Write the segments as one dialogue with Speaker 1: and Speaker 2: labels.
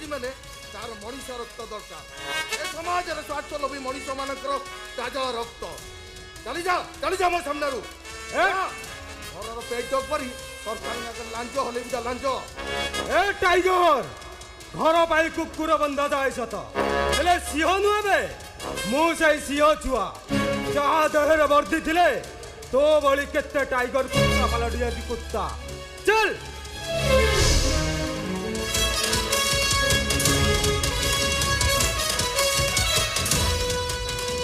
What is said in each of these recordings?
Speaker 1: मारिजी मैंने तार मनीष रक्त दरकार ए समाज स्वार्थ लोभी मनीष मानकर ताजा रक्त चली जा मो सामने घर पेट परी सरकार लांच हले बुझा लांच
Speaker 2: ए टाइगर घर पाई कुकुर बंधा जाए सत हेले सिंह नुहे मु से सिंह छुआ जहाँ देहरे वर्दी थिले तो बड़ी केते टाइगर कुत्ता पलटिया की कुत्ता चल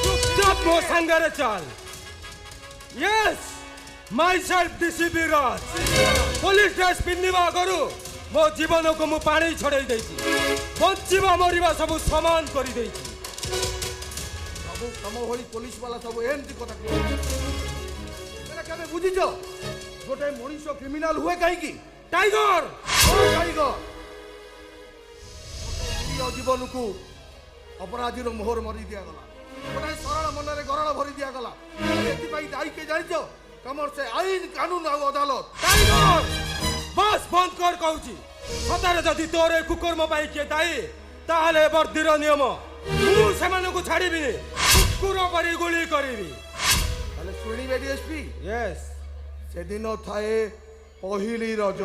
Speaker 2: चुपचाप मो संगरे चल yes myself DCP Raj police dress पिंधिबा करू मो जीवन को मु पानी छड़ाई देछि बंचिबा मरिबा सब समान करी देछि
Speaker 1: सब तम होई पुलिस वाला सब एमती कथा कहले केबे बुझिजो गोटे मनीष क्रिमिनल हुए काई की
Speaker 2: टाइगर
Speaker 1: टाइगर जीवन को अपराधी मोहर मरी दिया गला गोटे सरल मन में गरल भरी दिया गला एथि दायी के जानिछो कमर से आईन कानून आ अदालत
Speaker 2: टाइगर बस बंद कर कहूची सतारे जदि तोरे कुकुर पाई किए दायी ताहले वर्दीर नियम मु सेमानकु छाड़ीबिनी कुकुर परी गुली करिबी
Speaker 1: ताले सुनिबे डीएसपी
Speaker 2: यस
Speaker 1: से दिन थाए पहिली रज